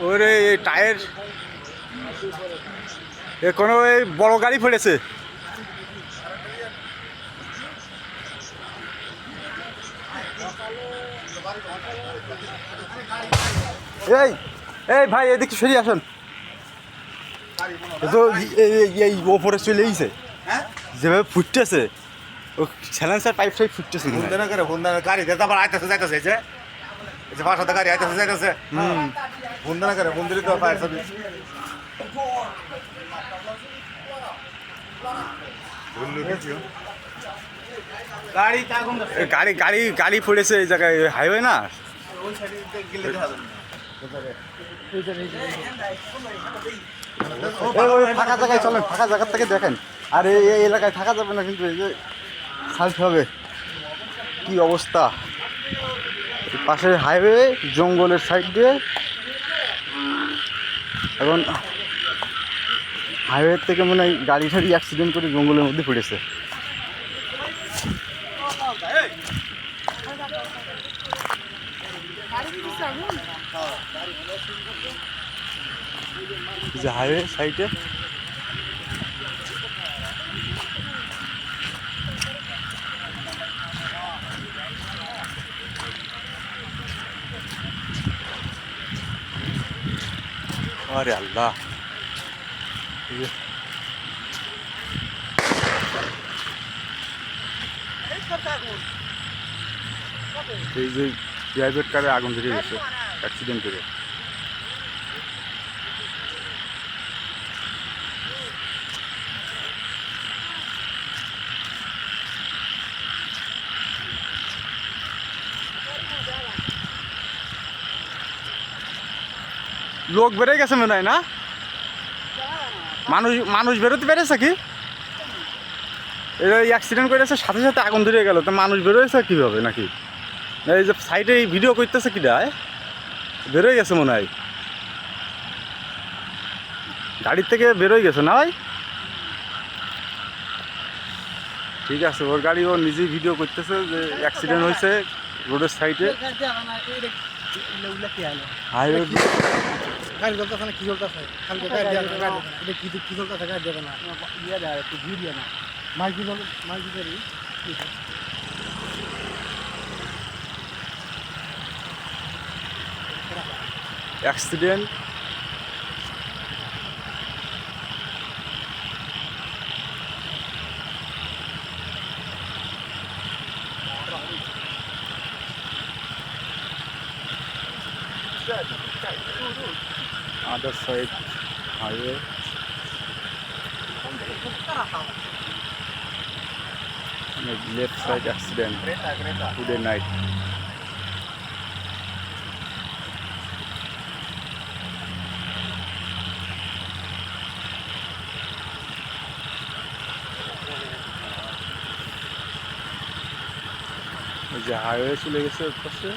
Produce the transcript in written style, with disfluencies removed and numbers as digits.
ওরে এই টায়ার এ কোনো এই বড় গাড়ি পড়েছে। এই এই ভাই এদিকে সরিয়ে আসুন। তো এই ওপরে চলে এইছে যেভাবে ফুটতেছে ও স্যালেন্সার পাইপ টাইপ ফুটতেছে। হুন্দানা করে হুন্দানা গাড়ি যেতে আবার আইতেছে যাইতেছে এই যে পাঁচশো গাড়ি আইতেছে যাইতেছে হুন্দানা করে হুন্দিলি তো ফায়ার সার্ভিস গাড়ি গাড়ি গাড়ি পড়েছে এই জায়গায় হাইওয়ে না। ফাঁকা জায়গায় চলেন, ফাঁকা জায়গার থেকে দেখেন। আর এই এলাকায় থাকা যাবে না কিন্তু, এই যে সালতে হবে কি অবস্থা। পাশে হাইওয়ে, জঙ্গলের সাইড দিয়ে। এখন হাইওয়ে থেকে মনে হয় গাড়ি ঠাড়ি অ্যাক্সিডেন্ট করে জঙ্গলের মধ্যে পড়েছে। যে হাইওয়ে সাইডে আরে আল্লাহ, এই যে প্রাইভেট কারে আগুন ধরে গেছে অ্যাক্সিডেন্ট করে। লোক বেড়ে গেছে মনে হয় না, মানুষ মানুষ বেরোতে পেরেছে কি? এই অ্যাক্সিডেন্ট করেছে সাথে সাথে আগুন ধরে গেল, তো মানুষ বেরোয়েছে কীভাবে নাকি? এই যে সাইডে এই ভিডিও করতেছে কি দায় বেরোয় গেছে মনে হয়, গাড়ির থেকে বেরোয় গেছে না ভাই? ঠিক আছে, ওর গাড়ি ও নিজেই ভিডিও করতেছে যে অ্যাক্সিডেন্ট হয়েছে রোডের সাইডে। হাইওয়ে গাড়ি চলতেছে না, কি চলতেছে? কালকে গাড়ি এটা কি চলতেছে? গাড়ি দেবে না, ইয়ে দেয় একটু ঘুরিয়ে দিয়ে না, মাইকি করি। Accident other side highway, left side accident today night. যে হাইওয়ে চলে গেছে পাশে।